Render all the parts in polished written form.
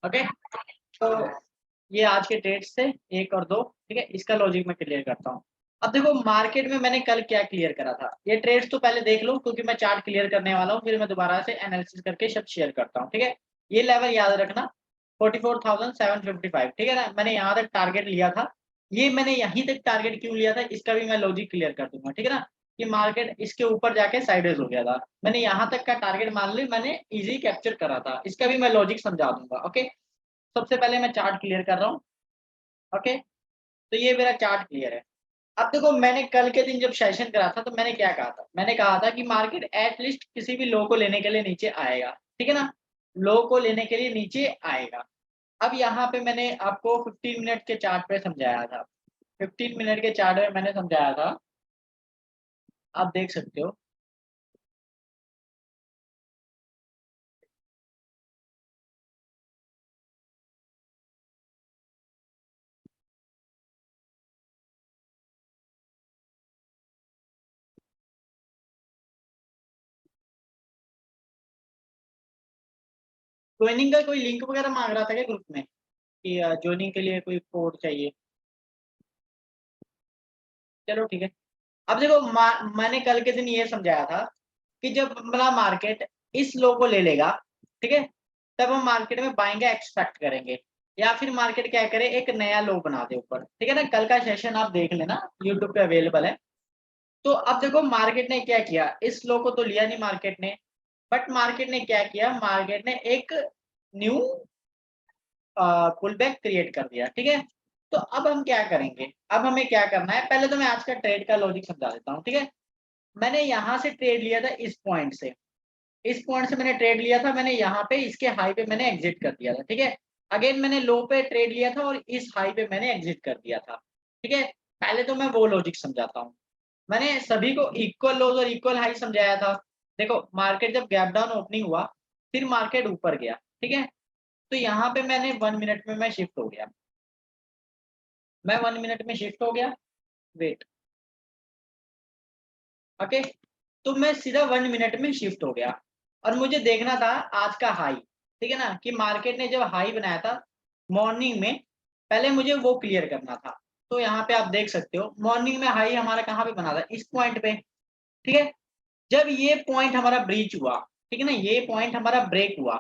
Okay, तो ये आज के ट्रेड्स थे 1 और 2, ठीक है? इसका लॉजिक मैं क्लियर करता हूँ। अब देखो मार्केट में मैंने कल क्या क्लियर करा था, ये ट्रेड्स तो पहले देख लो क्योंकि मैं चार्ट क्लियर करने वाला हूँ, फिर मैं दोबारा से एनालिसिस करके सब शेयर करता हूँ, ठीक है? ये लेवल याद रखना 44,755, ठीक है ना? मैंने यहाँ तक टारगेट लिया था, ये मैंने यहीं तक टारगेट क्यों लिया था इसका भी मैं लॉजिक क्लियर कर दूँगा, ठीक है ना? कि मार्केट इसके ऊपर जाके साइडवेज हो गया था। मैंने यहाँ तक का टारगेट मान ली, मैंने ईज़ी कैप्चर करा था, इसका भी मैं लॉजिक समझा दूँगा, ओके? सबसे पहले मैं चार्ट क्लियर कर रहा हूँ, ओके? तो ये मेरा चार्ट क्लियर है। अब देखो मैंने कल के दिन जब सेशन करा था तो मैंने क्या कहा था? मैंने कहा था कि मार्केट एट लीस्ट किसी भी लो को लेने के लिए नीचे आएगा, ठीक है ना? लो को लेने के लिए नीचे आएगा। अब यहाँ पे मैंने आपको 15 मिनट के चार्ट पे समझाया था। 15 मिनट के चार्ट में मैंने समझाया था, आप देख सकते हो। जॉइनिंग का कोई लिंक वगैरह माँग रहा था क्या ग्रुप में? कि जॉइनिंग के लिए कोई कोड चाहिए? चलो ठीक है। अब देखो मैंने कल के दिन ये समझाया था कि जब बड़ा मार्केट इस लो को ले लेगा, ठीक है? तब हम मार्केट में बाइंग एक्सपेक्ट करेंगे या फिर मार्केट क्या करे एक नया लो बना दे ऊपर, ठीक है ना? कल का सेशन आप देख लेना, यूट्यूब पे अवेलेबल है। तो अब देखो मार्केट ने क्या किया, इस लो को तो लिया नहीं मार्केट ने, बट मार्केट ने क्या किया, मार्केट ने एक न्यू पुल बैक क्रिएट कर दिया, ठीक है? तो अब हम क्या करेंगे? अब हमें क्या करना है, पहले तो मैं आज का ट्रेड का लॉजिक समझा देता हूँ, ठीक है? मैंने यहाँ से ट्रेड लिया था इस पॉइंट से। इस पॉइंट से मैंने ट्रेड लिया था, मैंने यहाँ पे इसके हाई पे मैंने एग्जिट कर दिया था, ठीक है? अगेन मैंने लो पे ट्रेड लिया था और इस हाई पे मैंने एग्जिट कर दिया था, ठीक है? पहले तो मैं वो लॉजिक समझाता हूँ। मैंने सभी को इक्वल लोज और इक्वल हाई समझाया था। देखो मार्केट जब गैप डाउन ओपनिंग हुआ, फिर मार्केट ऊपर गया, ठीक है? तो यहाँ पे मैंने 1 मिनट में मैं शिफ्ट हो गया। मैं 1 मिनट में शिफ्ट हो गया, वेट, ओके? तो मैं सीधा 1 मिनट में शिफ्ट हो गया और मुझे देखना था आज का हाई, ठीक है ना? कि मार्केट ने जब हाई बनाया था मॉर्निंग में, पहले मुझे वो क्लियर करना था। तो यहाँ पे आप देख सकते हो मॉर्निंग में हाई हमारा कहाँ पे बना था? इस पॉइंट पे, ठीक है? जब ये पॉइंट हमारा ब्रीच हुआ, ठीक है ना? ये पॉइंट हमारा ब्रेक हुआ,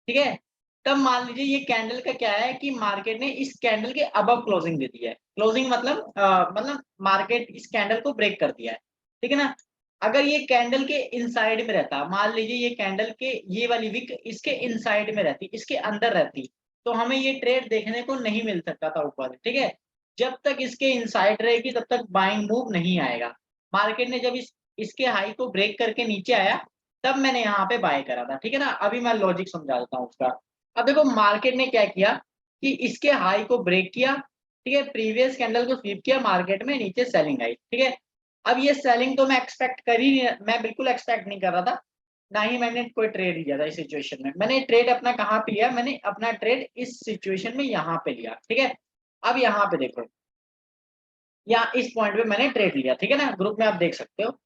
ठीक है? तब मान लीजिए ये कैंडल का क्या है कि मार्केट ने इस कैंडल के अबव क्लोजिंग दे दी है। क्लोजिंग मतलब मार्केट इस कैंडल को ब्रेक कर दिया है, ठीक है ना? अगर ये कैंडल के इनसाइड में रहता, मान लीजिए ये कैंडल के ये वाली विक इसके इनसाइड में रहती, इसके अंदर रहती, तो हमें ये ट्रेड देखने को नहीं मिल सकता था ऊपर, ठीक है? जब तक इसके इनसाइड रहेगी तब तक बाइंग मूव नहीं आएगा। मार्केट ने जब इसके हाई को ब्रेक करके नीचे आया, तब मैंने यहाँ पे बाय करा था, ठीक है ना? अभी मैं लॉजिक समझा देता हूँ उसका। अब देखो मार्केट ने क्या किया कि इसके हाई को ब्रेक किया, ठीक है? प्रीवियस कैंडल को स्वीप किया, मार्केट में नीचे सेलिंग आई, ठीक है? अब ये सेलिंग तो मैं एक्सपेक्ट कर ही नहीं, मैं बिल्कुल एक्सपेक्ट नहीं कर रहा था, ना ही मैंने कोई ट्रेड लिया था इस सिचुएशन में। मैंने ट्रेड अपना कहाँ पे लिया? मैंने अपना ट्रेड इस सिचुएशन में यहाँ पे लिया, ठीक है? अब यहाँ पे देखो, यहाँ इस पॉइंट पे मैंने ट्रेड लिया, ठीक है ना? ग्रुप में आप देख सकते हो।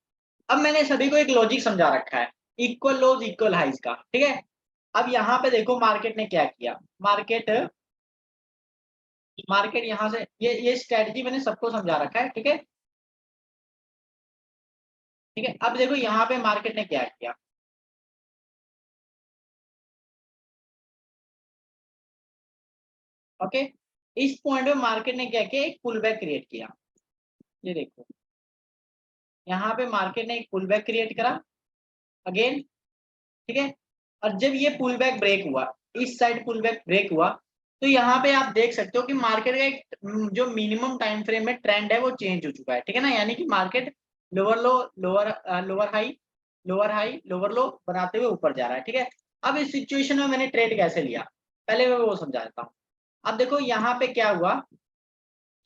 अब मैंने सभी को एक लॉजिक समझा रखा है, इक्वल लोज इक्वल हाइज का, ठीक है? अब यहाँ पे देखो मार्केट ने क्या किया, मार्केट मार्केट यहाँ से ये स्ट्रेटजी मैंने सबको समझा रखा है, ठीक है? ठीक है, अब देखो यहाँ पे मार्केट ने क्या किया, ओके? इस पॉइंट पे मार्केट ने क्या किया, एक पुल बैक क्रिएट किया। ये देखो यहाँ पे मार्केट ने एक पुल बैक क्रिएट करा अगेन, ठीक है? और जब ये पुल बैक ब्रेक हुआ, इस साइड पुल बैक ब्रेक हुआ, तो यहाँ पे आप देख सकते हो कि मार्केट का एक जो मिनिमम टाइम फ्रेम में ट्रेंड है वो चेंज हो चुका है, ठीक है ना? यानी कि मार्केट लोअर लो लोअर हाई लोअर लो बनाते हुए ऊपर जा रहा है, ठीक है? अब इस सिचुएशन में मैंने ट्रेड कैसे लिया, पहले मैं वो समझा देता हूँ। अब देखो यहाँ पे क्या हुआ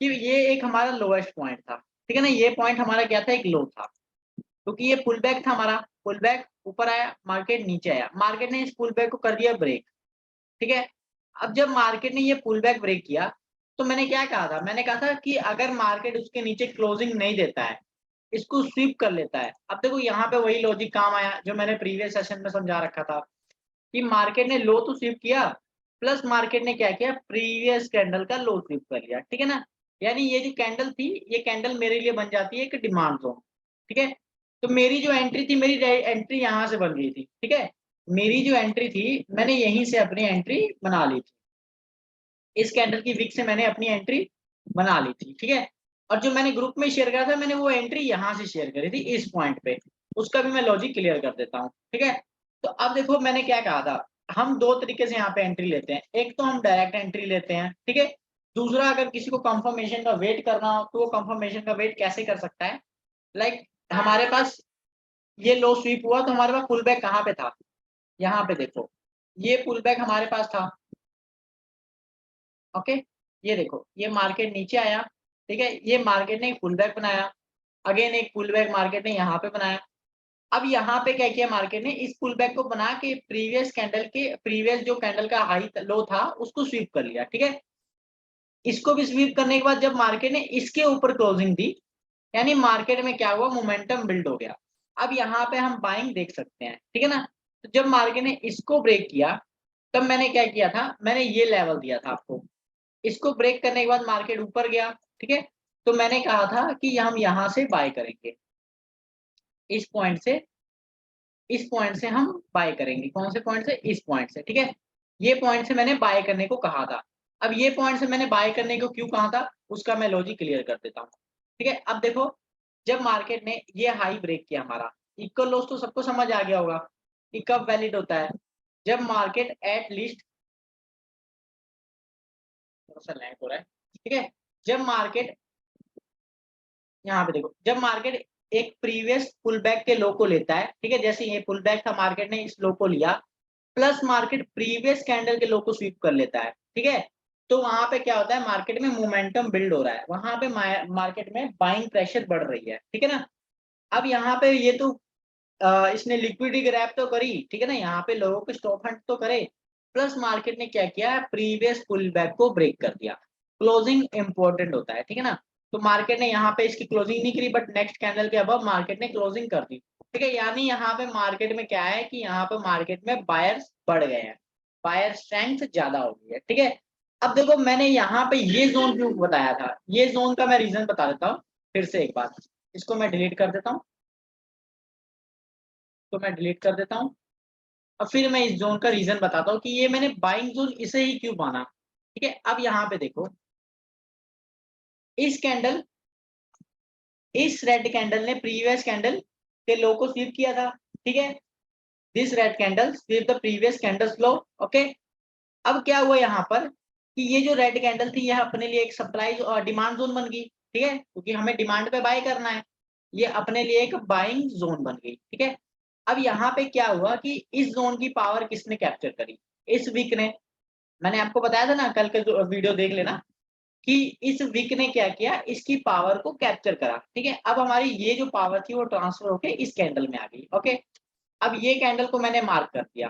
कि ये एक हमारा लोएस्ट पॉइंट था, ठीक है ना? ये पॉइंट हमारा क्या था, एक लो था, क्योंकि ये पुल बैक था हमारा, पुल बैक ऊपर आया, मार्केट नीचे आया, मार्केट ने इस पुल बैक को कर दिया ब्रेक, ठीक है? अब जब मार्केट ने ये पुल बैक ब्रेक किया, तो मैंने क्या कहा था? मैंने कहा था कि अगर मार्केट उसके नीचे क्लोजिंग नहीं देता है, इसको स्वीप कर लेता है। अब देखो यहाँ पे वही लॉजिक काम आया जो मैंने प्रीवियस सेशन में समझा रखा था कि मार्केट ने लो तो स्वीप किया, प्लस मार्केट ने क्या किया, प्रीवियस कैंडल का लो स्वीप कर लिया, ठीक है ना। यानी ये जो कैंडल थी, ये कैंडल मेरे लिए बन जाती है एक डिमांड जोन, ठीक है। तो मेरी जो एंट्री थी, मेरी एंट्री यहाँ से बन गई थी, ठीक है। मेरी जो एंट्री थी, मैंने यहीं से अपनी एंट्री बना ली थी, इस कैंडल की विक से मैंने अपनी एंट्री बना ली थी, ठीक है। और जो मैंने ग्रुप में शेयर करा था, मैंने वो एंट्री यहाँ से शेयर करी थी इस पॉइंट पे, उसका भी मैं लॉजिक क्लियर कर देता हूँ, ठीक है। तो अब देखो मैंने क्या कहा था, हम दो तरीके से यहाँ पे एंट्री लेते हैं, एक तो हम डायरेक्ट एंट्री लेते हैं, ठीक है। दूसरा, अगर किसी को कंफर्मेशन का वेट करना हो तो वो कंफर्मेशन का वेट कैसे कर सकता है, लाइक हमारे पास ये लो स्वीप हुआ तो हमारे पास पुल बैक कहाँ पे था, यहाँ पे देखो, ये पुल बैक हमारे पास था, ओके। ये देखो, ये मार्केट नीचे आया, ठीक है, ये मार्केट ने एक पुल बैक बनाया, अगेन एक पुल बैक मार्केट ने यहाँ पे बनाया। अब यहाँ पे क्या किया मार्केट ने, इस पुल बैक को बना के प्रीवियस कैंडल के प्रीवियस जो कैंडल का हाई लो था उसको स्वीप कर लिया, ठीक है। इसको भी स्वीप करने के बाद जब मार्केट ने इसके ऊपर क्लोजिंग दी, यानी मार्केट में क्या हुआ, मोमेंटम बिल्ड हो गया। अब यहाँ पे हम बाइंग देख सकते हैं, ठीक है ना। तो जब मार्केट ने इसको ब्रेक किया, तब मैंने क्या किया था, मैंने ये लेवल दिया था आपको, इसको ब्रेक करने के बाद मार्केट ऊपर गया, ठीक है। तो मैंने कहा था कि हम यहाँ से बाय करेंगे, इस पॉइंट से, इस पॉइंट से हम बाय करेंगे, कौन से पॉइंट से, इस पॉइंट से, ठीक है। ये पॉइंट से मैंने बाय करने को कहा था। अब ये पॉइंट से मैंने बाय करने को क्यों कहा था, उसका मैं लॉजिक क्लियर कर देता हूँ, ठीक है। अब देखो, जब मार्केट ने ये हाई ब्रेक किया हमारा, इक्वल लॉस तो सबको समझ आ गया होगा कि कब वैलिड होता है, जब मार्केट एट लीस्ट, लैग हो रहा है, ठीक है। जब मार्केट, यहाँ पे देखो, जब मार्केट एक प्रीवियस पुल बैक के लो को लेता है, ठीक है, जैसे ये पुल बैक था, मार्केट ने इस लो को लिया, प्लस मार्केट प्रीवियस कैंडल के लो को स्वीप कर लेता है, ठीक है। तो वहां पे क्या होता है, मार्केट में मोमेंटम बिल्ड हो रहा है, वहां पे मार्केट में बाइंग प्रेशर बढ़ रही है, ठीक है ना। अब यहाँ पे ये तो इसने लिक्विडिटी ग्रैब तो करी, ठीक है ना, यहाँ पे लोगों को स्टॉप हंट तो करे, प्लस मार्केट ने क्या किया, प्रीवियस पुल बैक को ब्रेक कर दिया। क्लोजिंग इंपॉर्टेंट होता है, ठीक है ना। तो मार्केट ने यहाँ पे इसकी क्लोजिंग नहीं करी, बट नेक्स्ट कैंडल के अबव मार्केट ने क्लोजिंग कर दी, ठीक है। यानी यहाँ पे मार्केट में क्या है कि यहाँ पे मार्केट में बायर्स बढ़ गए हैं, बायर स्ट्रेंथ ज्यादा हो गई है, ठीक है। अब देखो, मैंने यहाँ पे ये जोन क्यों बताया था, ये जोन का मैं रीजन बता देता हूँ फिर से एक बार, इसको मैं डिलीट कर देता हूँ, तो मैं डिलीट कर देता हूँ। अब फिर मैं इस जोन का रीजन बताता हूँ कि ये मैंने बाइंग जोन इसे ही क्यों माना, ठीक है। अब यहाँ पे देखो, इस कैंडल, इस रेड कैंडल ने प्रीवियस कैंडल के लो को स्वीप किया था, ठीक है। This red candle sweep the previous candles low, okay. अब क्या हुआ यहाँ पर कि ये जो रेड कैंडल थी, यह अपने लिए एक सप्लाई और डिमांड जोन बन गई, ठीक है, क्योंकि हमें डिमांड पे बाय करना है, ये अपने लिए एक बाइंग जोन बन गई, ठीक है। अब यहाँ पे क्या हुआ कि इस जोन की पावर किसने कैप्चर करी, इस वीक ने। मैंने आपको बताया था ना, कल के जो वीडियो देख लेना, कि इस वीक ने क्या किया, इसकी पावर को कैप्चर करा, ठीक है। अब हमारी ये जो पावर थी वो ट्रांसफर होके इस कैंडल में आ गई, ओके। अब ये कैंडल को मैंने मार्क कर दिया,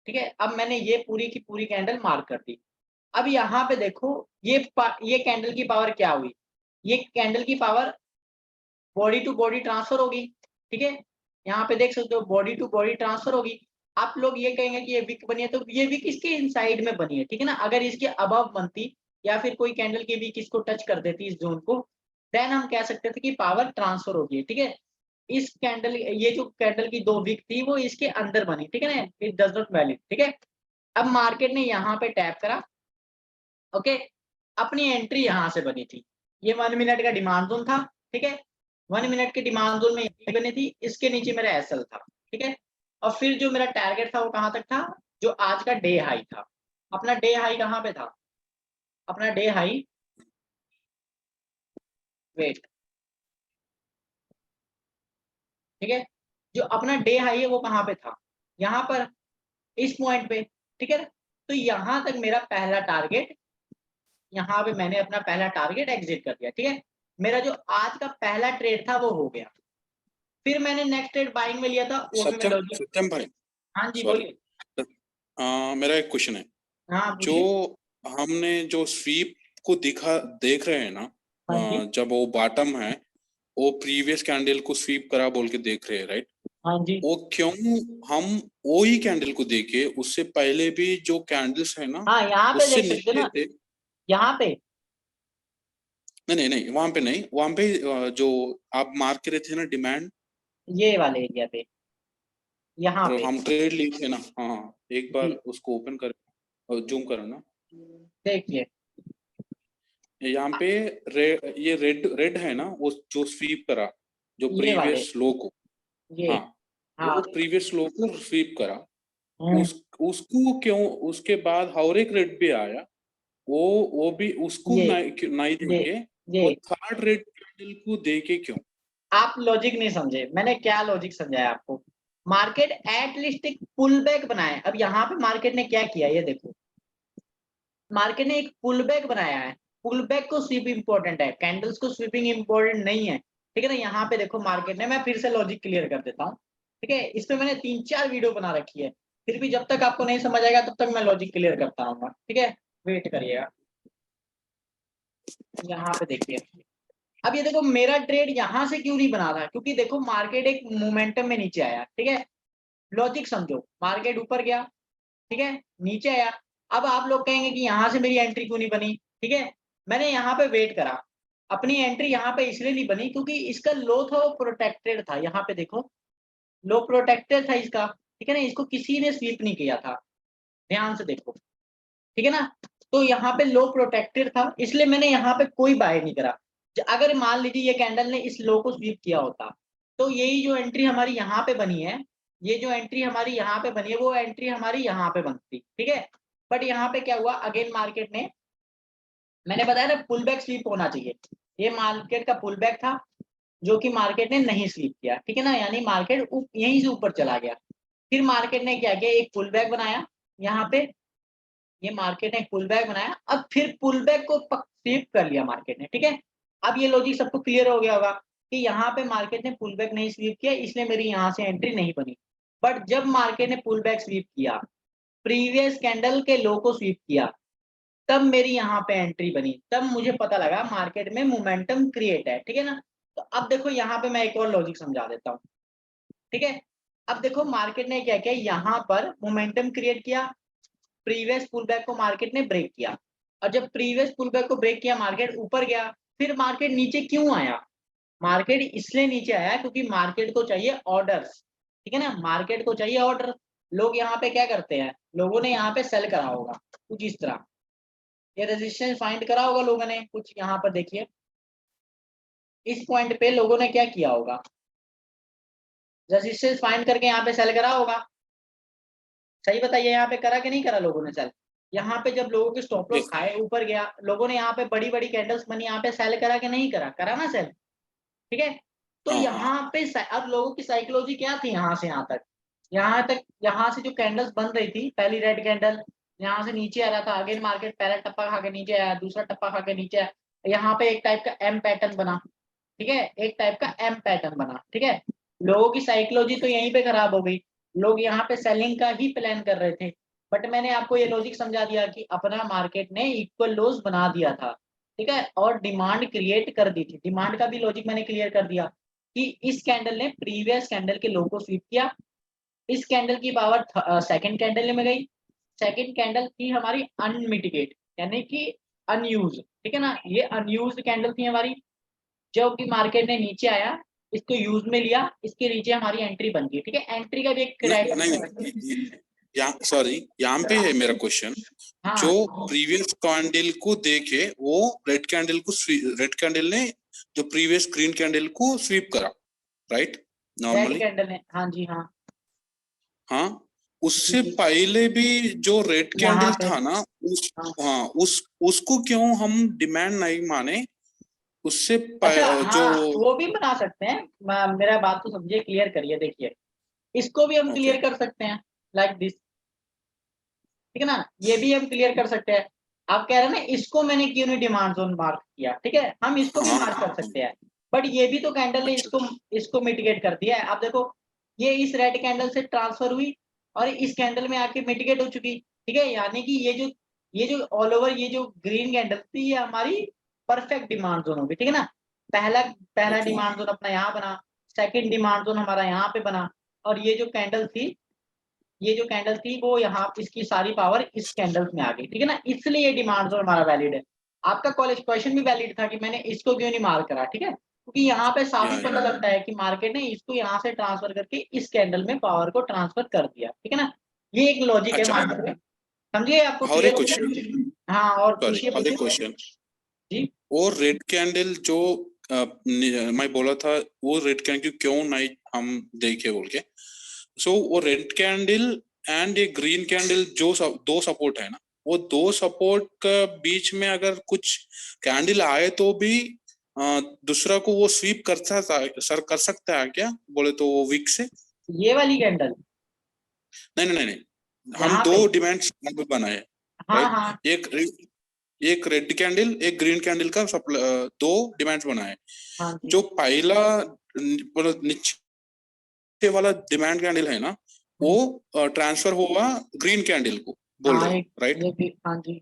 ठीक है। अब मैंने ये पूरी की पूरी कैंडल मार्क कर दी। अब यहाँ पे देखो, ये कैंडल की पावर क्या हुई, ये कैंडल की power body to body transfer होगी, ठीक है। यहाँ पे देख सकते हो, बॉडी टू बॉडी ट्रांसफर होगी। आप लोग ये कहेंगे कि ये विक बनी है, तो ये विक इसके इनसाइड में बनी है, ठीक है ना। अगर इसके अबव बनती या फिर कोई कैंडल की विक इसको टच कर देती इस जोन को, देन हम कह सकते थे कि पावर ट्रांसफर होगी, ठीक है। इस कैंडल, ये जो कैंडल की दो विक थी वो इसके अंदर बनी, ठीक है ना, इट डज नॉट वैलिड, ठीक है। अब मार्केट ने यहाँ पे टैप करा, ओके। अपनी एंट्री यहाँ से बनी थी, ये 1 मिनट का डिमांड जोन था, ठीक है। 1 मिनट के डिमांड जोन में ये बनी थी, इसके नीचे मेरा एसएल था, ठीक है। और फिर जो मेरा टारगेट था वो कहाँ तक था, जो आज का डे हाई था। अपना डे हाई कहाँ पे था, अपना डे हाई, वेट, ठीक है, जो अपना डे हाई है वो कहाँ पे था, यहाँ पर, इस पॉइंट पे, ठीक है। तो यहाँ तक मेरा पहला टारगेट, यहाँ पे मैंने अपना पहला टारगेट एग्जिट कर दिया, ठीक है। मेरा जो आज का पहला ट्रेड था वो हो गया। फिर मैंने नेक्स्ट ट्रेड बाइंग में लिया था, वो भी मैं सत्यम लॉजिक। सत्यम भाई, हाँ जी, सॉरी, बोलिए। मेरा एक क्वेश्चन है। हाँ, जो पूछिए। हमने जो स्वीप को देख रहे हैं ना, हाँ जी, जब वो बॉटम है, वो प्रीवियस कैंडल को स्वीप करा बोल के देख रहे हैं, राइट। हाँ जी, वो क्यों हम वही कैंडल को देखे, उससे पहले भी जो कैंडल्स है ना हाँ यहाँ पे उससे देख सकते हो नीचे ना, थे। यहाँ पे नहीं नहीं नहीं, वहां पे नहीं, वहां पे जो आप मार्क करे थे ना डिमांड, ये वाले एरिया पे, यहाँ जो पे। हम ट्रेड लिए थे ना, हाँ एक बार जी उसको ओपन कर और जूम करो ना। देखिए, यहाँ पे ये रेड रेड है ना, वो जो स्वीप करा, जो ये वाले, प्रीवियस लो को, ये, हाँ हाँ। वो प्रीवियस लो को स्वीप करा। हम्म, उस उसको क्यों उसके बाद और एक रेड भी आया, वो वो भी उसको ये नहीं ये देके ये वो थर्ड रेड कैंडल को देके क्यों? आप लॉजिक नहीं समझे, मैंने क्या लॉजिक समझाया आपको। मार्केट एटलीस्ट एक पुल बैक बनाए, अब यहाँ पे मार्केट ने क्या किया ये देखो, मार्केट ने एक पुल बैक बनाया है। पुल बैक को स्वीप इंपॉर्टेंट है, कैंडल्स को स्वीपिंग इंपॉर्टेंट नहीं है, ठीक है ना। यहाँ पे देखो मार्केट ने, मैं फिर से लॉजिक क्लियर कर देता हूँ, ठीक है। इस पे मैंने 3-4 वीडियो बना रखी है, फिर भी जब तक आपको नहीं समझ आएगा तब तक मैं लॉजिक क्लियर करता रहूंगा, ठीक है। वेट करिएगा। यहाँ पे देखिए, अब ये देखो मेरा ट्रेड यहाँ से क्यों नहीं बना था, क्योंकि देखो मार्केट एक मोमेंटम में नीचे आया, ठीक है। लॉजिक समझो, मार्केट ऊपर गया, ठीक है, नीचे आया। अब आप लोग कहेंगे कि यहाँ से मेरी एंट्री क्यों नहीं बनी, ठीक है। मैंने यहाँ पे वेट करा, अपनी एंट्री यहाँ पे इसलिए नहीं बनी क्योंकि इसका लो था वो प्रोटेक्टेड था, यहाँ पे देखो लो प्रोटेक्टेड था इसका, ठीक है ना। इसको किसी ने स्वीप नहीं किया था, ध्यान से देखो, ठीक है ना। तो यहाँ पे लो प्रोटेक्टेड था, इसलिए मैंने यहाँ पे कोई बाय नहीं करा। अगर मान लीजिए ये कैंडल ने इस लो को स्वीप किया होता, तो यही जो एंट्री हमारी यहाँ पे बनी है, ये जो एंट्री हमारी यहाँ पे बनी है, वो एंट्री हमारी यहाँ पे बनती, ठीक है। बट यहाँ पे क्या हुआ, अगेन मार्केट ने, मैंने बताया ना पुल बैक स्वीप होना चाहिए, ये मार्केट का पुल बैक था जो कि मार्केट ने नहीं स्वीप किया, ठीक है ना। यानी मार्केट यहीं से ऊपर चला गया। फिर मार्केट ने क्या किया, एक पुल बैक बनाया यहाँ पे, ये मार्केट ने पुल बैक बनाया, अब फिर पुल बैक को स्वीप कर लिया मार्केट ने, ठीक है। अब ये लॉजिक सबको क्लियर हो गया होगा कि यहाँ पे मार्केट ने पुल बैक नहीं स्वीप किया, इसलिए मेरी यहाँ से एंट्री नहीं बनी। बट जब मार्केट ने पुल बैक स्वीप किया, प्रीवियस कैंडल के लो को स्वीप किया, तब मेरी यहाँ पे एंट्री बनी, तब मुझे पता लगा मार्केट में मोमेंटम क्रिएट है, ठीक है ना। तो अब देखो यहाँ पे मैं एक और लॉजिक समझा देता हूँ, ठीक है। अब देखो मार्केट ने क्या किया, यहाँ पर मोमेंटम क्रिएट किया, प्रीवियस पुल बैक को मार्केट ने ब्रेक किया, और जब प्रीवियस पुल बैक को ब्रेक किया मार्केट ऊपर गया। फिर मार्केट नीचे क्यों आया, मार्केट इसलिए नीचे आया क्योंकि मार्केट को चाहिए ऑर्डर्स, ठीक है ना। मार्केट को चाहिए ऑर्डर, लोग यहाँ पे क्या करते हैं, लोगों ने यहाँ पे सेल करा होगा कुछ इस तरह, ये रेजिस्टेंस फाइंड करा होगा लोगों ने कुछ, यहाँ पर देखिए इस पॉइंट पे लोगों ने क्या किया होगा, रेजिस्टेंस फाइंड करके यहाँ पे सेल करा होगा। सही बताइए, यहाँ पे करा कि नहीं करा लोगों ने सेल। यहाँ पे जब लोगों के स्टॉप लॉस खाए ऊपर गया, लोगों ने यहाँ पे बड़ी बड़ी कैंडल्स बनी, यहाँ पे सेल करा कि नहीं करा, करा ना सेल, ठीक है। तो हाँ हाँ यहाँ पे अब लोगों की साइकोलॉजी क्या थी, यहाँ से यहाँ तक, यहाँ तक, यहाँ से जो कैंडल्स बन रही थी, पहली रेड कैंडल यहाँ से नीचे आ रहा था, अगेन मार्केट पहला टप्पा खा के नीचे आया, दूसरा टप्पा खा के नीचे आया, यहाँ पे एक टाइप का एम पैटर्न बना, ठीक है, एक टाइप का एम पैटर्न बना, ठीक है। लोगों की साइकोलॉजी तो यहीं पे खराब हो गई, लोग यहाँ पे सेलिंग का ही प्लान कर रहे थे। बट मैंने आपको ये लॉजिक समझा दिया कि अपना मार्केट ने इक्वल लोज बना दिया था, ठीक है, और डिमांड क्रिएट कर दी थी। डिमांड का भी लॉजिक मैंने क्लियर कर दिया कि इस कैंडल ने प्रीवियस कैंडल के लो को स्वीप किया, इस कैंडल की पावर सेकंड कैंडल में गई, सेकंड कैंडल थी हमारी अनमिटिगेट, यानी कि अनयूज, ठीक है ना। ये अनयूज कैंडल थी हमारी, जो कि मार्केट ने नीचे आया, इसको यूज में लिया, इसके नीचे हमारी एंट्री बन गई, ठीक है। एंट्री का भी एक नहीं नहीं क्राइटेरिया है। नहीं, यहाँ सॉरी, यहाँ पे है मेरा क्वेश्चन। जो हाँ, प्रीवियस कैंडल को देखे वो रेड कैंडल को, रेड कैंडल ने जो प्रीवियस ग्रीन कैंडल को स्वीप करा, राइट, रेड नॉर्मली, कैंडल है, हाँ जी, हाँ हाँ जी उससे जी, पहले भी जो रेड यहाँ कैंडल पे, था ना, उस, हाँ। हाँ उसको क्यों हम डिमांड नहीं माने, उससे अच्छा, जो, हाँ वो भी बना सकते हैं, मेरा बात तो समझिए, क्लियर करिए, देखिए इसको भी हम ओके क्लियर कर सकते हैं, लाइक दिस, ठीक है ना। ये भी हम क्लियर कर सकते हैं। आप कह रहे हैं ना इसको मैंने क्यों नहीं डिमांड जोन मार्क किया, ठीक है, हम इसको भी हाँ मार्क कर हाँ, सकते हैं। बट ये भी तो कैंडल ने अच्छा इसको इसको मिटिगेट कर दिया है। आप देखो ये इस रेड कैंडल से ट्रांसफर हुई और इस कैंडल में आके मिटिगेट हो चुकी, ठीक है। यानी कि ये जो ऑल ओवर ये जो ग्रीन कैंडल थी, ये हमारी परफेक्ट डिमांड जोन होगी, ठीक है ना। पहला पहला ओके डिमांड जोन अपना यहाँ बना, सेकंड डिमांड जोन हमारा यहाँ पे बना, और ये जो कैंडल थी वो यहाँ इसकी सारी पावर इस कैंडल में आ गई, ठीक है ना, इसलिए ये डिमांड जोन हमारा वैलिड है। आपका कॉलेज क्वेश्चन भी वैलिड था कि मैंने इसको क्यों नहीं मार्क करा, ठीक है, क्योंकि यहाँ पे साफ ही पता लगता है कि मार्केट ने इसको यहाँ से ट्रांसफर करके इस कैंडल में पावर को ट्रांसफर कर दिया, ठीक है ना, ये एक लॉजिक है अच्छा, मार्केट में, समझिए आपको और एक क्लियर? क्वेश्चन, हाँ, और सॉरी, और एक क्वेश्चन, जी। वो रेड कैंडल जो मैं बोला था, वो रेड कैंडल क्यों नहीं हम देखे बोल के, सो वो रेड कैंडल एंड ये ग्रीन कैंडल जो दो सपोर्ट है ना, वो दो सपोर्ट का बीच में अगर कुछ कैंडल आए तो भी दूसरा को वो स्वीप कर सकता है क्या बोले तो वो वीक से? ये वाली कैंडल नहीं, हम यहाँ दो पे, डिमांड्स बनाए, हाँ राइट? हाँ एक रेड कैंडल एक ग्रीन कैंडल का दो डिमांड्स बनाए। हाँ जी, जो पहला नीचे वाला डिमांड कैंडल है ना, वो ट्रांसफर हुआ ग्रीन कैंडल को बोल हाँ रहे हो, एक राइट? ये भी, हाँ जी,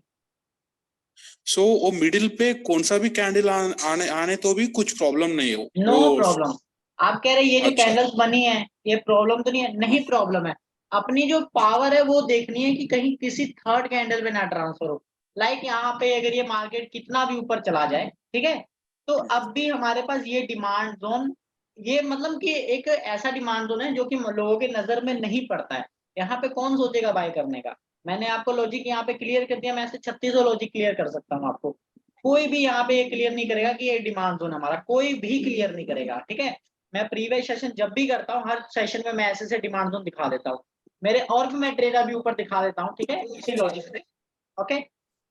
सो वो मिडिल पे कौन सा भी कैंडल आने आने तो भी कुछ प्रॉब्लम नहीं है नो वो। प्रॉब्लम। आप कह रहे हैं ये जो अच्छा, कैंडल्स बनी है ये प्रॉब्लम तो नहीं है, नहीं हाँ, प्रॉब्लम है। अपनी जो पावर है वो देखनी है कि कहीं किसी थर्ड कैंडल में ना ट्रांसफर हो। लाइक यहाँ पे अगर ये मार्केट कितना भी ऊपर चला जाए, ठीक है, तो अब भी हमारे पास ये डिमांड जोन, ये मतलब कि एक ऐसा डिमांड जोन है जो कि लोगों के नजर में नहीं पड़ता है। यहाँ पे कौन सोचेगा बाय करने का? मैंने आपको लॉजिक यहाँ पे क्लियर कर दिया, मैं ऐसे 36 लॉजिक क्लियर कर सकता हूँ आपको। कोई भी यहाँ पे ये क्लियर नहीं करेगा कि ये डिमांड जोन हमारा, कोई भी क्लियर नहीं करेगा, ठीक है। मैं प्रीवियस सेशन जब भी करता हूँ हर सेशन में मैं ऐसे से डिमांड जोन दिखा देता हूँ, मेरे और भी मैं ट्रेड अभी ऊपर दिखा देता हूँ, ठीक है, इसी लॉजिक से। ओके,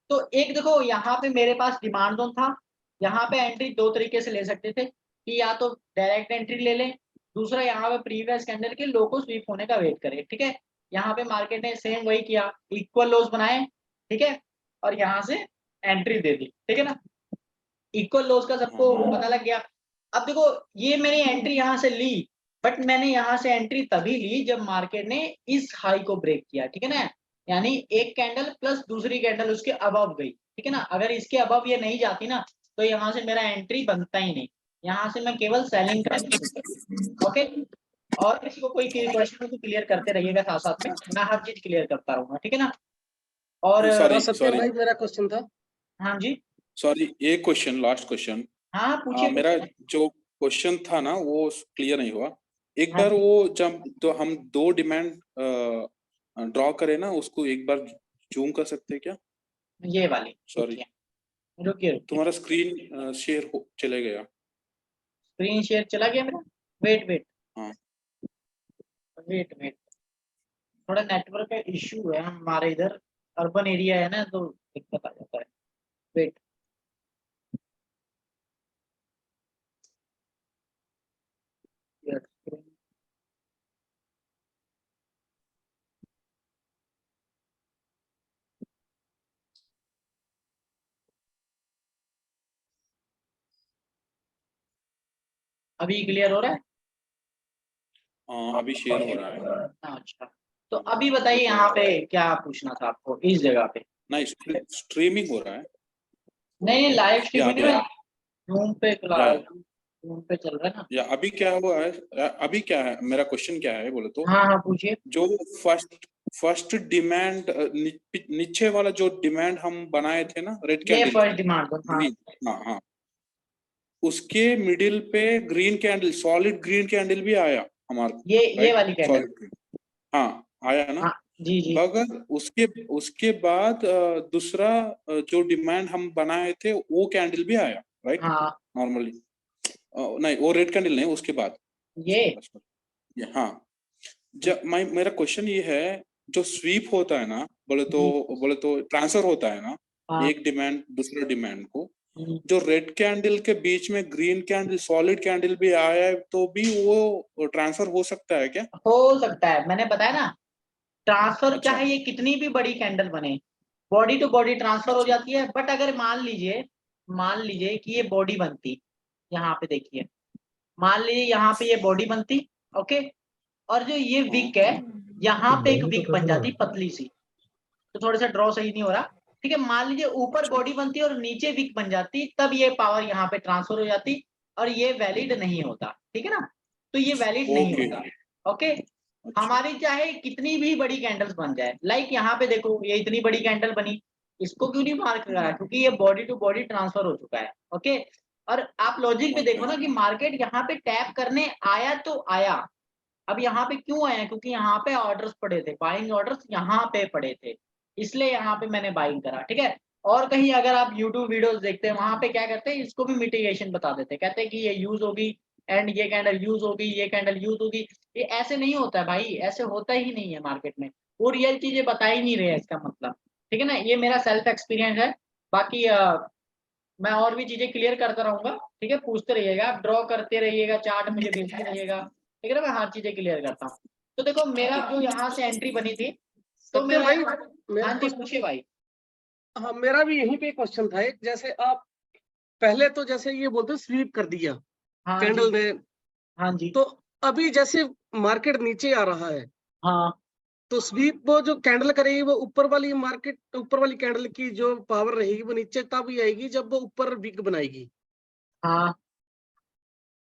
तो एक देखो यहाँ पे मेरे पास डिमांड जोन था, यहाँ पे एंट्री दो तरीके से ले सकते थे कि या तो डायरेक्ट एंट्री ले लें, दूसरा यहाँ पे प्रीवियस कैंडल के लो को स्वीप होने का वेट करें, ठीक है। यहाँ पे मार्केट ने सेम वही किया, इक्वल लोज बनाए, ठीक है, और यहाँ से एंट्री दे दी, ठीक है ना, इक्वल लॉस का सबको पता लग गया। अब देखो ये मैंने एंट्री यहाँ से ली, बट मैंने यहाँ से एंट्री तभी ली जब मार्केट ने इस हाई को ब्रेक किया, ठीक है ना, यानी एक कैंडल प्लस दूसरी कैंडल उसके अबव गई, ठीक है ना। अगर इसके अबव ये नहीं जाती ना तो यहाँ से मेरा एंट्री बनता ही नहीं, यहाँ से मैं केवल सेलिंग कर। ओके, और किसी को कोई क्वेश्चन तो क्लियर करते रहिएगा, साथ साथ में मैं हर चीज क्लियर करता रहूंगा, ठीक है ना। और सॉरी सत्यम सॉरी भाई, मेरा क्वेश्चन था। हाँ जी, सॉरी, एक क्वेश्चन, लास्ट क्वेश्चन। हाँ पूछिए मेरा पूछिए। जो क्वेश्चन था ना वो क्लियर नहीं हुआ। एक हाँ बार जी, वो जब तो हम दो डिमांड ड्रॉ करें ना, उसको एक बार जूम कर सकते हैं क्या? ये वाली सॉरी, रुकिए रुकिए रुकिए, तुम्हारा स्क्रीन शेयर चले गया। स्क्रीन शेयर चला गया मेरा, वेट वेट हाँ, वेट वेट, थोड़ा नेटवर्क का इश्यू है हमारे इधर, अर्बन एरिया है ना तो दिक्कत आ जाता है। वेट, अभी क्लियर हो रहा है? अभी शेयर हो रहा है। अच्छा, तो अभी बताइए यहाँ पे क्या पूछना था आपको इस जगह पे? नहीं, स्ट्रीमिंग हो रहा है। नहीं, लाइव या स्ट्रीमिंग अभी में जूम पे या जूम पे चल रहा है ना। या अभी क्या हुआ है? अभी क्या है, मेरा क्वेश्चन क्या है बोले तो, हाँ हाँ पूछिए। जो फर्स्ट फर्स्ट डिमांड नीचे वाला जो डिमांड हम बनाए थे ना रेड ये कैंडल फर्स्ट का, डिमांड, हाँ ग्रीन, हाँ हाँ, उसके मिडिल पे green candle, solid green candle भी आया हमारे को, ये राइट? वाली कैंडल, सॉलिड ग्रीन, हाँ, आया ना। हाँ जी जी, मगर उसके उसके बाद दूसरा जो डिमांड हम बनाए थे वो कैंडल भी आया, राइट? हाँ नॉर्मली नहीं, वो रेड कैंडल नहीं, उसके बाद, ये हाँ। जब मेरा क्वेश्चन ये है, जो स्वीप होता है ना, जी, बोले तो ट्रांसफर होता है ना, हाँ एक डिमांड दूसरे डिमांड को, हम्म, जो रेड कैंडल के बीच में ग्रीन कैंडल, सॉलिड कैंडल भी आया है तो भी वो ट्रांसफर हो सकता है क्या? हो सकता है, मैंने बताया ना, ट्रांसफर अच्छा, चाहे ये कितनी भी बड़ी कैंडल बने, बॉडी टू बॉडी ट्रांसफर हो अच्छा, जाती है। बट अगर मान लीजिए कि ये बॉडी बनती, यहाँ पे देखिए, मान लीजिए यहाँ पे ये बॉडी बनती, ओके, और जो ये हाँ, विक है यहाँ पे एक विक बन जाती पतली सी, तो थोड़ा सा ड्रॉ सही नहीं हो रहा, ठीक है, मान लीजिए ऊपर अच्छा, बॉडी बनती और नीचे विक बन जाती, तब ये पावर यहाँ पे ट्रांसफर हो जाती और ये वैलिड नहीं होता, ठीक है ना, तो ये वैलिड नहीं ओके, होता। ओके, हमारी चाहे कितनी भी बड़ी कैंडल्स बन जाए, लाइक यहाँ पे देखो ये इतनी बड़ी कैंडल बनी, इसको क्यों नहीं मार्क करा है? क्योंकि ये बॉडी टू बॉडी ट्रांसफर हो चुका है। ओके, और आप लॉजिक पे देखो ना कि मार्केट यहाँ पे टैप करने आया तो आया, अब यहाँ पे क्यों आया? क्योंकि यहाँ पे ऑर्डर्स पड़े थे, बाइंग ऑर्डर्स यहाँ पे पड़े थे, इसलिए यहाँ पे मैंने बाइंग करा, ठीक है। और कहीं अगर आप यूट्यूब वीडियोस देखते हैं, वहां पे क्या करते हैं, इसको भी मिटिगेशन बता देते हैं, कहते हैं कि ये यूज होगी एंड ये कैंडल यूज होगी, ये कैंडल यूज होगी। ये ऐसे नहीं होता है भाई, ऐसे होता ही नहीं है मार्केट में, वो रियल चीजें बता ही नहीं रहे हैं इसका मतलब, ठीक है ना। ये मेरा सेल्फ एक्सपीरियंस है। बाकी मैं और भी चीजें क्लियर करता रहूंगा, ठीक है, पूछते रहिएगा, आप ड्रॉ करते रहिएगा, चार्ट मुझे भेजते रहिएगा, ठीक है ना, मैं हर चीजें क्लियर करता हूँ। तो देखो मेरा जो यहाँ से एंट्री बनी थी, तो सत्यम मेरा, भाई, मेरा हाँ जी पूछिए भाई। हाँ, मेरा भी यहीं पे क्वेश्चन था एक, जैसे आप पहले तो जैसे ये बोलते स्वीप कर दिया हाँ कैंडल जी, ने, हाँ जी, तो अभी जैसे मार्केट नीचे आ रहा है, हाँ तो स्वीप वो जो कैंडल करेगी वो ऊपर वाली मार्केट, ऊपर वाली कैंडल की जो पावर रहेगी वो नीचे तब ही आएगी जब वो ऊपर विक बनाएगी, हाँ,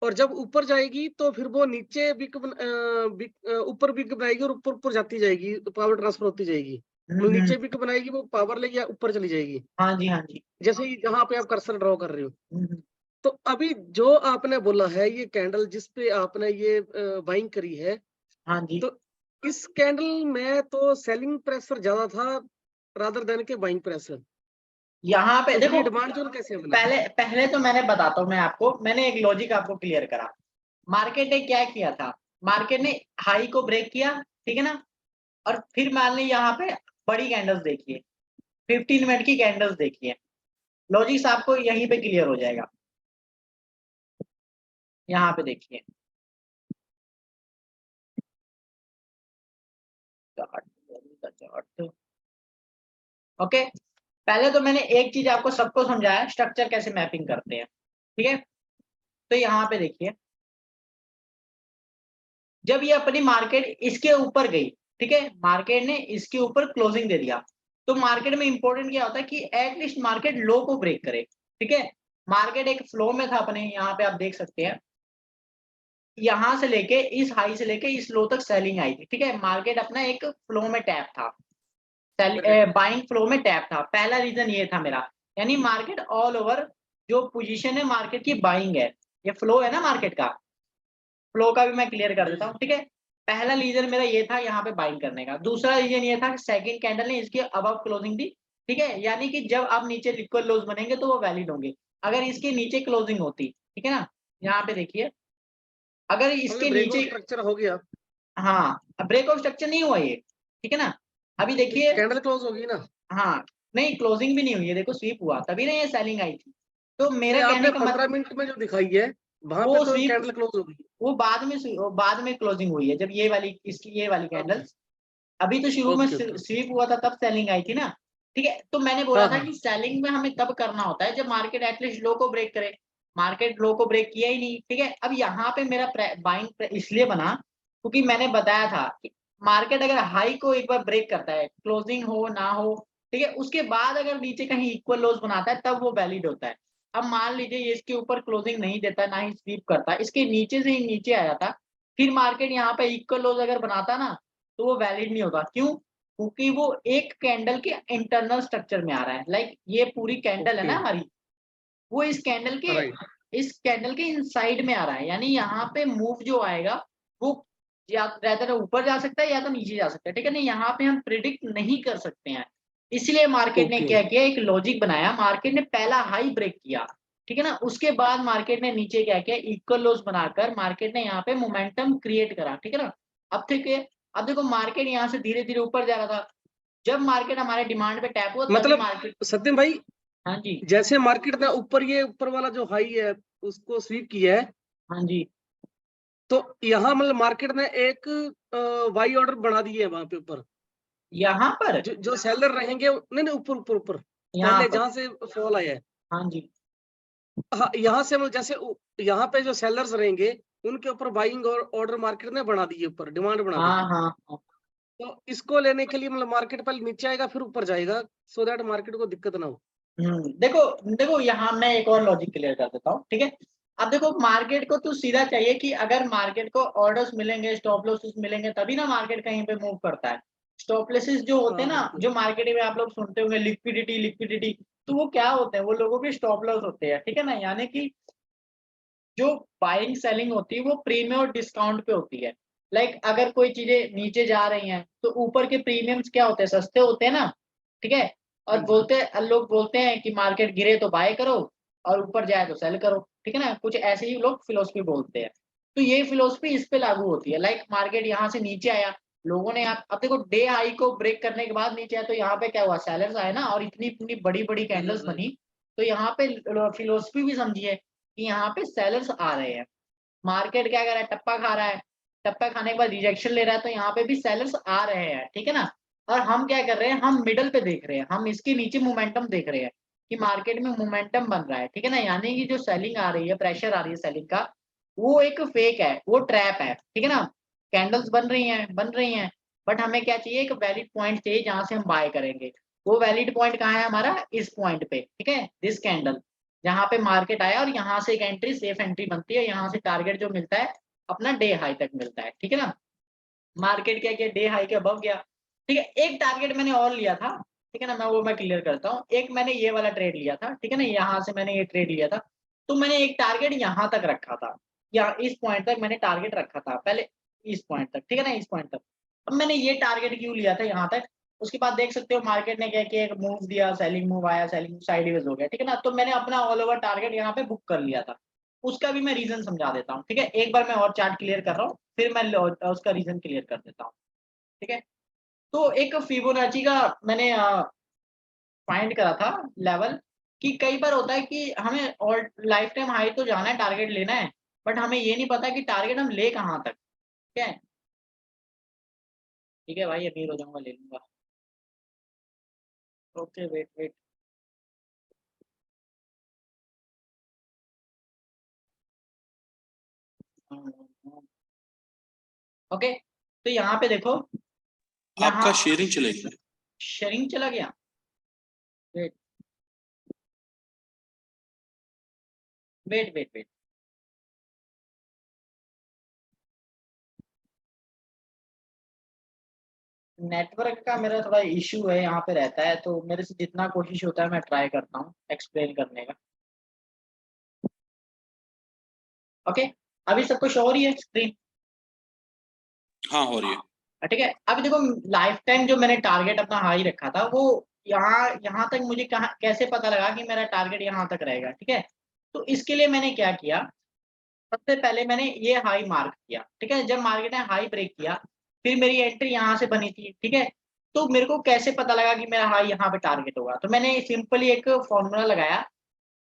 और जब ऊपर जाएगी तो फिर वो नीचे ऊपर विक बनाएगी और ऊपर ऊपर जाती जाएगी, पावर ट्रांसफर होती जाएगी। वो हम्म, नीचे विक बनाएगी, वो पावर लेगी या ऊपर चली जाएगी, हाँ जी, हाँ जी, जैसे ही जहां पे आप कर्सर ड्रॉ कर रहे हो। हम्म, तो अभी जो आपने बोला है ये कैंडल जिस पे आपने ये बाइंग करी है, हाँ जी। तो इस कैंडल में तो सेलिंग प्रेशर ज्यादा था रादर देन के बाइंग प्रेशर, यहाँ पे तो फिर देखो, ये डिमांड जोन कैसे बना? पहले पहले तो मैंने बताता हूँ मैं आपको, मैंने एक लॉजिक आपको क्लियर करा। मार्केट ने क्या किया था, मार्केट ने हाई को ब्रेक किया, ठीक है ना, और फिर मान ली यहाँ पे बड़ी कैंडल्स देखिए, 15 मिनट की कैंडल्स देखिए, लॉजिक्स आपको यहीं पे क्लियर हो जाएगा। यहाँ पे देखिए, चार्ट, ओके। पहले तो मैंने एक चीज आपको सबको समझाया, स्ट्रक्चर कैसे मैपिंग करते हैं, ठीक है। तो यहाँ पे देखिए, जब ये अपनी मार्केट इसके ऊपर गई, ठीक है, मार्केट ने इसके ऊपर क्लोजिंग दे दिया, तो मार्केट में इंपॉर्टेंट क्या होता है कि एटलीस्ट मार्केट लो को ब्रेक करे, ठीक है। मार्केट एक फ्लो में था अपने, यहाँ पे आप देख सकते हैं, यहाँ से लेके इस हाई से लेके इस लो तक सेलिंग आई थी, ठीक है। मार्केट अपना एक फ्लो में टैप था, बाइंग फ्लो में टैप था, पहला रीजन ये था मेरा, यानी मार्केट ऑल ओवर जो पोजीशन है मार्केट की बाइंग है, ये फ्लो है ना मार्केट का, फ्लो का भी मैं क्लियर कर देता हूँ, ठीक है। पहला रीजन मेरा ये था यहाँ पे बाइंग करने का, दूसरा रीजन ये था कि सेकंड कैंडल ने इसके अबव क्लोजिंग दी, ठीक है, यानी कि जब अब नीचे लिक्विड लोज बनेंगे तो वो वैलिड होंगे। अगर इसके नीचे क्लोजिंग होती, ठीक है ना, यहाँ पे देखिए, अगर इसके ब्रेक ऑफ नीचे, स्ट्रक्चर हो गया, हाँ, ब्रेक ऑफ स्ट्रक्चर नहीं हुआ ये, ठीक है ना, अभी देखिए, कैंडल क्लोज होगी ना। हाँ, नहीं क्लोजिंग भी नहीं हुई है, देखो स्वीप हुआ तभी ना ये सेलिंग आई थी, तो मेरा नहीं, कहने आपने का 15 मतलब, मिनट में जो दिखाई है वहां पे वो तो स्वीप, कैंडल क्लोज होगी। वो बाद में क्लोजिंग हुई है, जब ये वाली इसकी ये वाली ओके, कैंडल्स, अभी तो शुरू में ओके, ओके। स्वीप हुआ था तब सेलिंग आई थी ना, ठीक है। तो मैंने बोला हाँ, था हाँ। कि सेलिंग में हमें तब करना होता है जब मार्केट एटलीस्ट लो को ब्रेक करे, मार्केट लो को ब्रेक किया ही नहीं, ठीक है। अब यहाँ पे मेरा बाइंग इसलिए बना क्योंकि मैंने बताया था कि मार्केट अगर हाई को एक बार ब्रेक करता है, क्लोजिंग हो ना हो, ठीक है, उसके बाद अगर नीचे कहीं इक्वल लोज बनाता है तब वो वैलिड होता है। अब मान लीजिए ये इसके ऊपर क्लोजिंग नहीं देता, ना ही स्वीप करता, इसके नीचे से ही नीचे आया था, फिर मार्केट यहाँ पे इक्वल लोज अगर बनाता ना, तो वो वैलिड नहीं होगा, क्यों? क्योंकि वो एक कैंडल के इंटरनल स्ट्रक्चर में आ रहा है, लाइक ये पूरी कैंडल है ओके, ना हमारी, वो राइट। इस कैंडल के इनसाइड में आ रहा है, यानी यहाँ पे मूव जो आएगा वो या तो ऊपर जा सकता है या तो नीचे जा सकता है, ठीक है ना, यहाँ पे हम प्रिडिक्ट नहीं कर सकते हैं। इसलिए मार्केट ने ओके, क्या किया, एक लॉजिक बनाया, मार्केट ने पहला हाई ब्रेक किया, ठीक है ना, उसके बाद मार्केट ने नीचे क्या किया, इक्वल लोज बनाकर मार्केट ने यहाँ पे मोमेंटम क्रिएट करा, ठीक है ना। अब ठीक है, अब देखो मार्केट यहाँ से धीरे धीरे ऊपर जा रहा था, जब मार्केट हमारे डिमांड पे टैप हुआ तभी मतलब मार्केट, सत्यम भाई, हाँ जी, जैसे मार्केट ने ऊपर ये ऊपर वाला जो हाई है उसको स्वीप किया है, हाँ जी, तो यहाँ मतलब मार्केट ने एक वाई ऑर्डर बना दिए है वहां पे ऊपर, यहाँ पर, जो सेलर रहेंगे, नहीं नहीं, ऊपर ऊपर ऊपर यहाँ पहले पर, जहां से फॉल आया है, हाँ जी, हाँ, यहाँ से मतलब जैसे यहाँ पे जो सेलर्स रहेंगे उनके ऊपर बाइंग और ऑर्डर मार्केट ने बना दिए, ऊपर डिमांड बना दी। हाँ हाँ हाँ। तो इसको लेने के लिए मतलब मार्केट पहले नीचे आएगा फिर ऊपर जाएगा, सो दैट मार्केट को दिक्कत ना हो। देखो देखो यहाँ मैं एक और लॉजिक क्लियर कर देता हूँ, ठीक है। अब देखो मार्केट को तो सीधा चाहिए कि अगर मार्केट को ऑर्डर्स मिलेंगे, स्टॉप लॉसेस मिलेंगे, तभी ना मार्केट कहीं पे मूव करता है। स्टॉप लॉसेस जो होते हैं ना, बिल्कुल। जो मार्केट में आप लोग सुनते होंगे, लिक्विडिटी लिक्विडिटी, तो वो क्या होते हैं, वो लोगों के स्टॉप लॉस होते हैं, ठीक है ना। यानी कि जो बाइंग सेलिंग होती है वो प्रीमियम और डिस्काउंट पे होती है। लाइक अगर कोई चीजें नीचे जा रही हैं तो ऊपर के प्रीमियम्स क्या होते हैं, सस्ते होते हैं ना, ठीक है। और हाँ जी। लोग बोलते हैं कि मार्केट गिरे तो बाय करो और ऊपर जाए तो सेल करो, ठीक है ना। कुछ ऐसे ही लोग फिलोसफी बोलते हैं। तो ये फिलोसफी इस पे लागू होती है। लाइक मार्केट यहाँ से नीचे आया, लोगों ने अब देखो डे हाई को ब्रेक करने के बाद नीचे आया, तो यहाँ पे क्या हुआ, सेलर्स आए ना, और इतनी इतनी बड़ी बड़ी कैंडल्स बिल्कुल बनी। बिल्कुल। तो यहाँ पे फिलोसफी भी समझिए कि यहाँ पे सेलर्स आ रहे हैं। मार्केट क्या कर रहा है, टप्पा खा रहा है, टप्पा खाने के बाद रिजेक्शन ले रहा है, तो यहाँ पे भी सेलर्स आ रहे हैं, ठीक है ना। और हम क्या कर रहे हैं, हम मिडल पे देख रहे हैं, हम इसके नीचे मोमेंटम देख रहे हैं कि मार्केट में मोमेंटम बन रहा है, ठीक है ना। यानी कि जो सेलिंग आ रही है, प्रेशर आ रही है सेलिंग का, वो एक फेक है, वो ट्रैप है, ठीक है ना। कैंडल्स बन रही हैं, बट हमें क्या चाहिए, एक वैलिड पॉइंट चाहिए जहां से हम बाय करेंगे। वो वैलिड पॉइंट कहाँ है हमारा, इस पॉइंट पे, ठीक है, दिस कैंडल, जहाँ पे मार्केट आया और यहाँ से एक एंट्री सेफ एंट्री बनती है, यहाँ से टारगेट जो मिलता है अपना डे हाई तक मिलता है, ठीक है ना। मार्केट क्या किया, डे हाई के अबव गया, ठीक है। एक टारगेट मैंने और लिया था, ठीक है ना, मैं क्लियर करता हूँ। एक मैंने ये वाला ट्रेड लिया था, ठीक है ना, यहाँ से मैंने ये ट्रेड लिया था। तो मैंने एक टारगेट यहाँ तक रखा था, या इस पॉइंट तक मैंने टारगेट रखा था पहले, इस पॉइंट तक, ठीक है ना, इस पॉइंट तक। अब मैंने ये टारगेट क्यों लिया था यहाँ तक, उसके बाद देख सकते हो मार्केट ने क्या किया, एक मूव दिया, सेलिंग मूव आया, सेलिंग साइडवेज हो गया, ठीक है ना। तो मैंने अपना ऑल ओवर टारगेट यहाँ पे बुक कर लिया था। उसका भी मैं रीजन समझा देता हूँ, ठीक है। एक बार मैं और चार्ट क्लियर कर रहा हूँ, फिर मैं उसका रीजन क्लियर कर देता हूँ, ठीक है। तो एक फिबोनाची का मैंने फाइंड करा था लेवल, कि कई बार होता है कि हमें और लाइफ टाइम हाई तो जाना है, टारगेट लेना है, बट हमें ये नहीं पता कि टारगेट हम ले कहाँ तक, ठीक है। ठीक है भाई, अमीर हो जाऊंगा, ले लूंगा। Okay, wait wait. ओके, तो यहाँ पे देखो, आपका यहाँ शेयरिंग चलेगी। शेयरिंग चला गया, wait wait wait wait. Network का मेरा थोड़ा इशू है, यहाँ पे रहता है, तो मेरे से जितना कोशिश होता है मैं ट्राई करता हूँ एक्सप्लेन करने का। ओके, अभी सबको शो हो रही है स्क्रीन? हाँ, हो रही है। ठीक है। अभी देखो, लाइफ टाइम जो मैंने टारगेट अपना हाई रखा था, वो यहाँ यहाँ तक मुझे कहाँ कैसे पता लगा कि मेरा टारगेट यहाँ तक रहेगा, ठीक है। तो इसके लिए मैंने क्या किया, सबसे पहले मैंने ये हाई मार्क किया, ठीक है। जब मार्केट ने हाई ब्रेक किया, फिर मेरी एंट्री यहाँ से बनी थी, ठीक है। तो मेरे को कैसे पता लगा कि मेरा हाई यहाँ पे टारगेट होगा, तो मैंने सिंपली एक फॉर्मूला लगाया।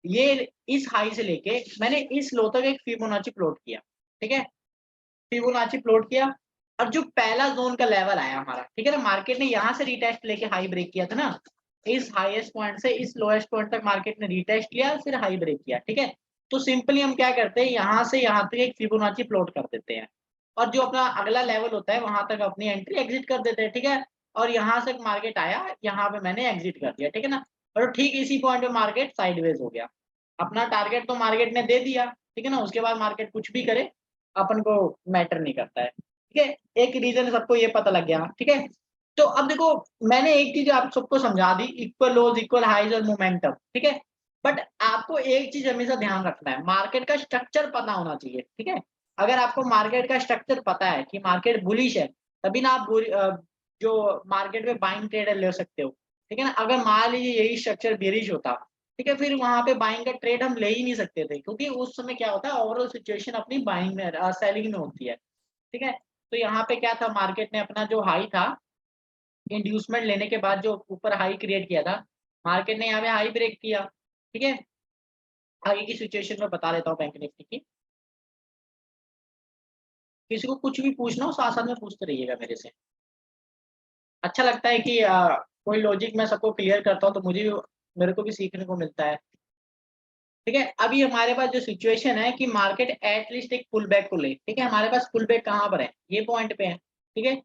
ये इस हाई से लेके मैंने इस लो तक एक फिबोनाची प्लॉट किया, ठीक है। फिबोनाची प्लॉट किया, और जो पहला जोन का लेवल आया हमारा, ठीक है ना, मार्केट ने यहाँ से रिटेस्ट लेके हाई ब्रेक किया था ना, इस हाईएस्ट पॉइंट से इस लोएस्ट पॉइंट तक मार्केट ने रिटेस्ट लिया, फिर हाई ब्रेक किया, ठीक है। तो सिंपली हम क्या करते हैं, यहाँ से यहाँ तक एक फिबोनाची प्लॉट कर देते हैं, और जो अपना अगला लेवल होता है वहां तक अपनी एंट्री एग्जिट कर देते हैं, ठीक है। और यहाँ से मार्केट आया, यहाँ पे मैंने एग्जिट कर दिया, ठीक है ना। और ठीक इसी पॉइंट पे मार्केट साइडवेज हो गया। अपना टारगेट तो मार्केट ने दे दिया, ठीक है ना, उसके बाद मार्केट कुछ भी करे अपन को मैटर नहीं करता है, ठीक है। एक रीजन सबको ये पता लग गया, ठीक है। तो अब देखो, मैंने एक चीज आप सबको समझा दी, इक्वल लोज इक्वल हाइज और मोमेंटम, ठीक है। बट आपको एक चीज हमेशा ध्यान रखना है, मार्केट का स्ट्रक्चर पता होना चाहिए, ठीक है। अगर आपको मार्केट का स्ट्रक्चर पता है कि मार्केट बुलिश है, तभी ना आप जो मार्केट में बाइंग ट्रेड ले सकते हो, ठीक है ना। अगर मान लीजिए यही स्ट्रक्चर बेरिश होता, ठीक है, फिर वहां पे बाइंग का ट्रेड हम ले ही नहीं सकते थे, क्योंकि उस समय क्या होता है, ओवरऑल सिचुएशन अपनी बाइंग में सेलिंग में होती है, ठीक है। तो यहाँ पे क्या था, मार्केट ने अपना जो हाई था, इंड्यूसमेंट लेने के बाद जो ऊपर हाई क्रिएट किया था, मार्केट ने यहाँ पे हाई ब्रेक किया, ठीक है। आगे की सिचुएशन में बता देता हूँ बैंक निफ्टी की। किसी को कुछ भी पूछना हो साथ साथ में पूछते रहिएगा मेरे से। अच्छा लगता है कि कोई लॉजिक मैं सबको क्लियर करता हूँ, तो मुझे भी, मेरे को भी सीखने को मिलता है, ठीक है। अभी हमारे पास जो सिचुएशन है कि मार्केट एटलीस्ट एक पुल बैक को ले, ठीक है। हमारे पास पुल बैक कहाँ पर है, ये पॉइंट पे है, ठीक है।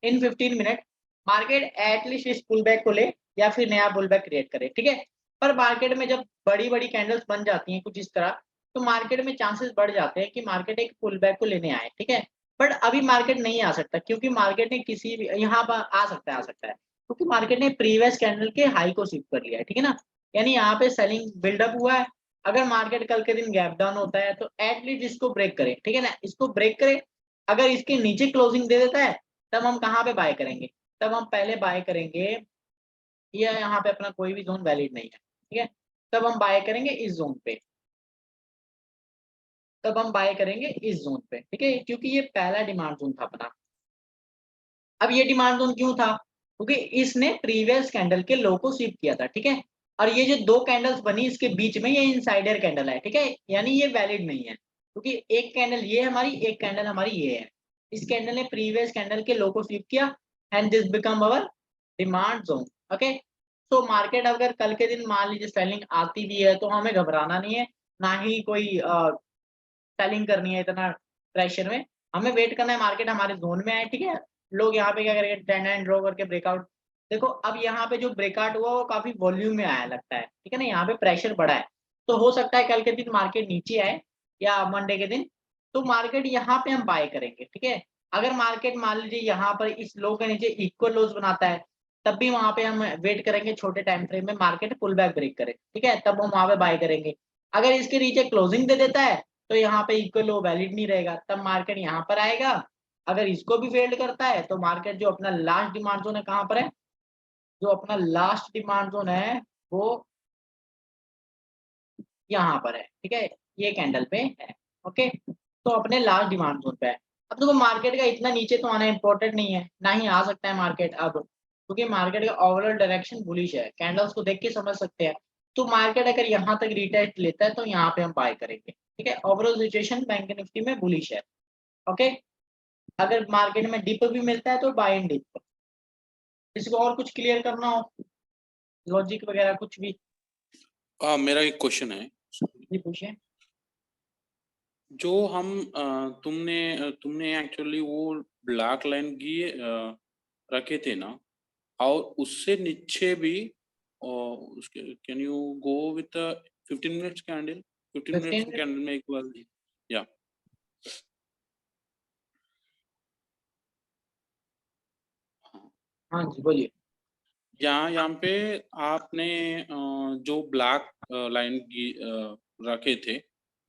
इन 15 मिनट मार्केट एटलीस्ट इस पुल बैक को ले, या फिर नया पुल बैक क्रिएट करे, ठीक है। पर मार्केट में जब बड़ी बड़ी कैंडल्स बन जाती हैं कुछ इस तरह, तो मार्केट में चांसेस बढ़ जाते हैं कि मार्केट एक पुल बैक को लेने आए, ठीक है। बट अभी मार्केट नहीं आ सकता, क्योंकि मार्केट ने किसी भी यहाँ पर आ सकता है, क्योंकि मार्केट ने प्रीवियस कैंडल के हाई को स्वीप कर लिया है, ठीक है ना। यानी यहाँ पे सेलिंग बिल्डअप हुआ है। अगर मार्केट कल के दिन गैप डाउन होता है तो एटलीस्ट इसको ब्रेक करे, ठीक है ना, इसको ब्रेक करे। अगर इसके नीचे क्लोजिंग दे देता है तब हम कहाँ पे बाय करेंगे, तब हम पहले बाय करेंगे, ये यहाँ पे अपना कोई भी जोन वैलिड नहीं है, ठीक है। तब हम बाय करेंगे इस जोन पे, तब हम बाय करेंगे इस जोन पे, ठीक है, क्योंकि ये पहला डिमांड जोन था अपना। अब ये डिमांड जोन क्यों था, क्योंकि इसने प्रीवियस कैंडल के लो को स्वीप किया था, ठीक है। और ये जो दो कैंडल्स बनी इसके बीच में, ये इनसाइडर कैंडल है, ठीक है, यानी ये वैलिड नहीं है, क्योंकि एक कैंडल ये हमारी, एक कैंडल हमारी ये है। इस कैंडल ने प्रीवियस कैंडल के लो को स्वीप किया and this become our demand zone. Okay, तो मार्केट अगर कल के दिन मान लीजिए सेलिंग आती भी है तो हमें घबराना नहीं है, ना ही कोई सेलिंग करनी है इतना प्रेशर में। हमें वेट करना है मार्केट हमारे जोन में आए, ठीक है। लोग यहाँ पे क्या करेंगे, ट्रेंड एंड ड्रॉ करके ब्रेकआउट। देखो अब यहाँ पे जो ब्रेकआउट हुआ वो काफी वॉल्यूम में आया लगता है, ठीक है ना, यहाँ पे प्रेशर बढ़ा है। तो हो सकता है कल के दिन मार्केट नीचे आए या मंडे के दिन, तो मार्केट यहाँ पे हम बाय करेंगे, ठीक है। अगर मार्केट मान लीजिए यहाँ पर इस लो के नीचे इक्वल लोज बनाता है, तब भी वहां पे हम वेट करेंगे छोटे टाइम फ्रेम में मार्केट पुल बैक ब्रेक करे, ठीक है, तब हम वहां पे बाय करेंगे। अगर इसके नीचे क्लोजिंग दे देता है तो यहाँ पे इक्वल लो वैलिड नहीं रहेगा, तब मार्केट यहाँ पर आएगा। अगर इसको भी फेल्ड करता है तो मार्केट जो अपना लास्ट डिमांड जोन है कहाँ पर है, जो अपना लास्ट डिमांड जोन है वो यहाँ पर है, ठीक है, ये कैंडल पे है। ओके, तो अपने लास्ट डिमांड जोन पे है। अब देखो मार्केट का इतना नीचे तो आना इंपॉर्टेंट नहीं है, ना ही आ सकता है मार्केट अब, क्योंकि मार्केट का ओवरऑल डायरेक्शन बुलिश है, कैंडल्स को देख के समझ सकते हैं। तो मार्केट अगर यहाँ तक रिटेस्ट लेता है तो यहाँ पे हम बाय करेंगे, ठीक है। ओवरऑल सिचुएशन बैंक निफ्टी में बुलिश है। ओके, अगर मार्केट में डिप भी मिलता है तो बाय इन डिप। इसको और कुछ क्लियर करना हो, लॉजिक वगैरह कुछ भी मेरा एक क्वेश्चन है, जी पूछिए। जो हम तुमने एक्चुअली वो ब्लैक लाइन की रखे थे ना, और उससे नीचे भी उसके can you go with 15 minutes candle, 15 minutes 15 candle में एक बार, या हाँ जी बोलिए। यहाँ पे आपने जो ब्लैक लाइन की रखे थे,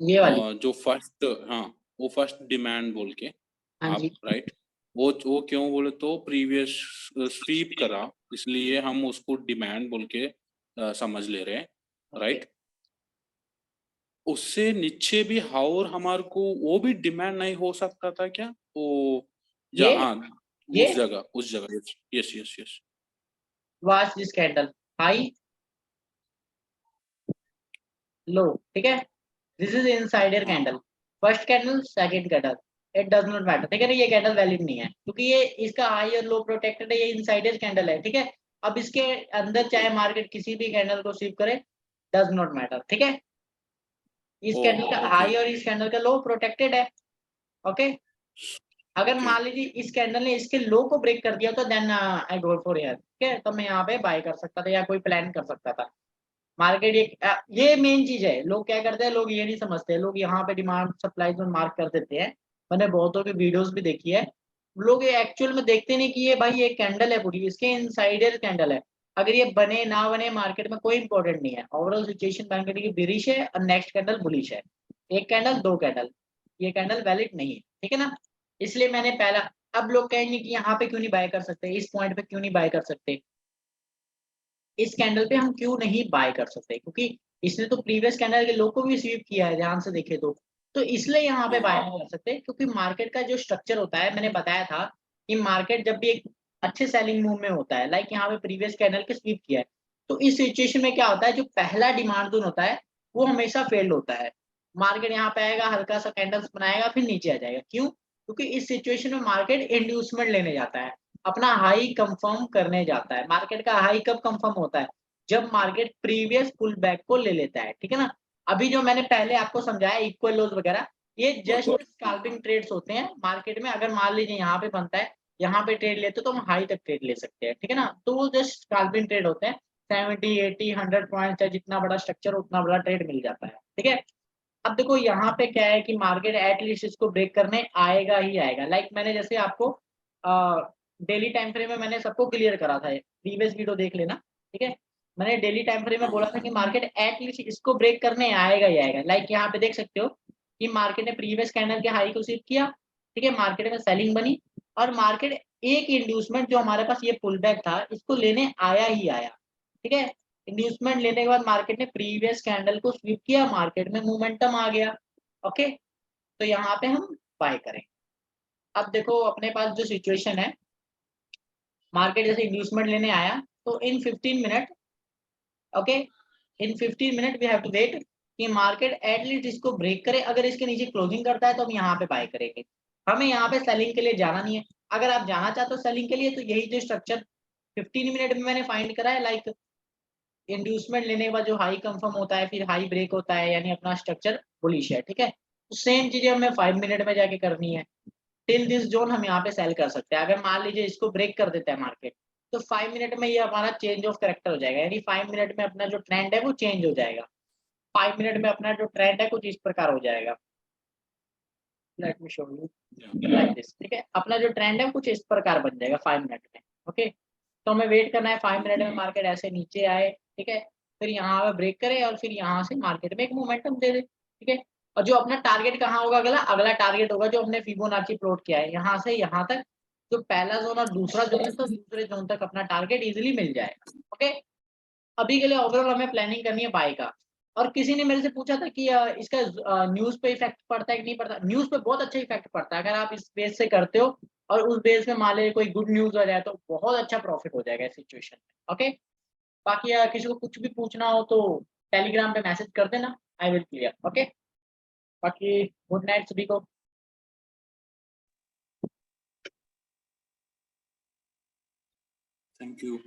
ये वाली, जो फर्स्ट, हाँ वो फर्स्ट डिमांड बोल के हाँ आप जी। राइट, वो क्यों बोले तो प्रीवियस स्वीप करा, इसलिए हम उसको डिमांड बोल के समझ ले रहे हैं, राइट। उससे नीचे भी और हमारे को वो भी डिमांड नहीं हो सकता था क्या, वो ये हाँ ये उस जगह, yes yes yes. Watch this candle high low, ठीक है, दिस इज इनसाइडर हाँ candle, first candle second candle, it does not matter, ठीक है ना, ये कैंडल वैलिड नहीं है क्योंकि ये इसका हाई और लो प्रोटेक्टेड है, ये इनसाइडर कैंडल है, ठीक है। अब इसके अंदर ओके चाहे मार्केट किसी भी कैंडल को स्वीप करे, डज नॉट मैटर, ठीक है। इस कैंडल का ओके हाई और इस कैंडल का लो प्रोटेक्टेड है। ओके, अगर ओके मान लीजिए इस कैंडल ने इसके लो को ब्रेक कर दिया तो then I go for here, ठीक है, तो मैं यहाँ पे बाय कर सकता था या कोई प्लान कर सकता था। मार्केट ये मेन चीज है, लोग क्या करते हैं, लोग ये नहीं समझते, लोग यहाँ पे डिमांड सप्लाई जोन मार्क कर देते हैं। मैंने बहुतों की वीडियोस भी देखी है, लोग ये एक्चुअल में देखते नहीं कि ये भाई ये कैंडल है पूरी, इसके इनसाइडर कैंडल है। अगर ये बने ना बने मार्केट में कोई इंपॉर्टेंट नहीं है, ओवरऑल सिचुएशन मार्केट की बेरिश है और नेक्स्ट कैंडल बुलिश है। एक कैंडल दो कैंडल, ये कैंडल वैलिड नहीं है, ठीक है ना। इसलिए मैंने पहला, अब लोग कहेंगे कि यहाँ पे क्यों नहीं बाय कर सकते, इस पॉइंट पे क्यों नहीं बाय कर सकते, इस कैंडल पे हम क्यों नहीं बाय कर सकते, क्योंकि इसने तो प्रीवियस कैंडल के लो को भी स्वीप किया है, ध्यान से देखे तो इसलिए यहाँ पे बाय हाँ नहीं कर सकते, क्योंकि मार्केट का जो स्ट्रक्चर होता है, मैंने बताया था कि मार्केट जब भी एक अच्छे सेलिंग मूव में होता है, लाइक यहाँ पे प्रीवियस कैंडल के स्वीप किया है, तो इस सिचुएशन में क्या होता है, जो पहला डिमांड जोन होता है वो हमेशा फेल्ड होता है। मार्केट यहाँ पे आएगा, हल्का सा कैंडल्स बनाएगा, फिर नीचे आ जाएगा, क्यों, क्योंकि इस सिचुएशन में मार्केट इंड्यूसमेंट लेने जाता है, अपना हाई कंफर्म करने जाता है। मार्केट का हाई कब कंफर्म होता है, जब मार्केट प्रीवियस पुल बैक को ले लेता है, ठीक है ना। अभी जो मैंने पहले आपको समझाया इक्वल लोज वगैरह, ये जस्ट स्कैल्पिंग ट्रेड्स होते हैं मार्केट में। अगर मान लीजिए यहाँ पे बनता है, यहाँ पे ट्रेड लेते तो हम हाई तक ट्रेड ले सकते हैं, ठीक है ना, तो वो जस्ट स्कैल्पिंग ट्रेड होते हैं। 70 80 100 पॉइंट, चाहे जितना बड़ा स्ट्रक्चर उतना बड़ा ट्रेड मिल जाता है, ठीक है। अब देखो यहाँ पे क्या है कि मार्केट एटलीस्ट इसको ब्रेक करने आएगा ही आएगा। लाइक मैंने जैसे आपको डेली टाइम फ्रेम में मैंने सबको क्लियर करा था, प्रीवियस वीडियो देख लेना, ठीक है। मैंने डेली टाइम फ्रेम में बोला था कि मार्केट एटलीस्ट इसको ब्रेक करने आएगा ही आएगा। लाइक यहाँ पे देख सकते हो कि मार्केट ने प्रीवियस कैंडल के हाई को सिर्फ किया, ठीक है, मार्केट में सेलिंग बनी और मार्केट एक इंड्यूसमेंट जो हमारे पास ये पुल बैक था इसको लेने आया ही आया, ठीक है। इंड्यूसमेंट लेने के बाद मार्केट ने प्रीवियस कैंडल को स्वीप किया, मार्केट में मोमेंटम आ गया, ओके। तो यहाँ पे हम बाय करें। अब देखो अपने पास जो सिचुएशन है, मार्केट जैसे इंड्यूसमेंट लेने आया तो in 15 minute, okay, in 15 minute we have to wait कि मार्केट एटलीस्ट इसको ब्रेक करे। अगर इसके नीचे क्लोजिंग करता है तो हम यहाँ पे बाय करेंगे। हमें यहाँ पे सेलिंग के लिए जाना नहीं है। अगर आप जाना चाहते हो सेलिंग के लिए तो यही जो स्ट्रक्चर 15 मिनट में मैंने फाइंड करा है, लाइक इंड्यूसमेंट लेने के बाद जो हाई कंफर्म होता है फिर हाई ब्रेक होता है, यानी अपना स्ट्रक्चर बुलिश है, ठीक है। तो सेम चीजें हमें 5 मिनट में जाके करनी है। टिल दिस जोन हम यहाँ पे सेल कर सकते हैं। अगर मान लीजिए इसको ब्रेक कर देता है मार्केट तो 5 मिनट में ये हमारा चेंज ऑफ कैरेक्टर हो जाएगा, यानी 5 मिनट में अपना जो ट्रेंड है वो चेंज हो जाएगा। 5 मिनट में अपना जो ट्रेंड है कुछ इस प्रकार हो जाएगा। Let me show you like this, ठीक है। अपना जो ट्रेंड है कुछ इस प्रकार बन जाएगा 5 मिनट में, ओके। तो हमें वेट करना है 5 मिनट में मार्केट ऐसे नीचे आए, ठीक है, फिर यहाँ पे ब्रेक करे और फिर यहाँ से मार्केट में एक मोमेंटम दे दे, ठीक है। और जो अपना टारगेट कहाँ होगा, अगला टारगेट होगा जो हमने फिबोनाची प्लॉट किया है, यहाँ से यहाँ तक जो पहला जोन और दूसरा जोन है तो दूसरे जोन तक अपना टारगेट इजीली मिल जाएगा, ओके। अभी के लिए ओवरऑल हमें प्लानिंग करनी है बाय का। और किसी ने मेरे से पूछा था कि इसका न्यूज पे इफेक्ट पड़ता है कि नहीं पड़ता। न्यूज पे बहुत अच्छा इफेक्ट पड़ता है। अगर आप इस बेस से करते हो और उस बेस में मान लीजिए कोई गुड न्यूज आ जाए तो बहुत अच्छा प्रॉफिट हो जाएगा इस सिचुएशन में, ओके। बाकी किसी को कुछ भी पूछना हो तो टेलीग्राम पे मैसेज कर देना, आई विल क्लियर, ओके। बाकी गुड नाइट सभी को। Thank you.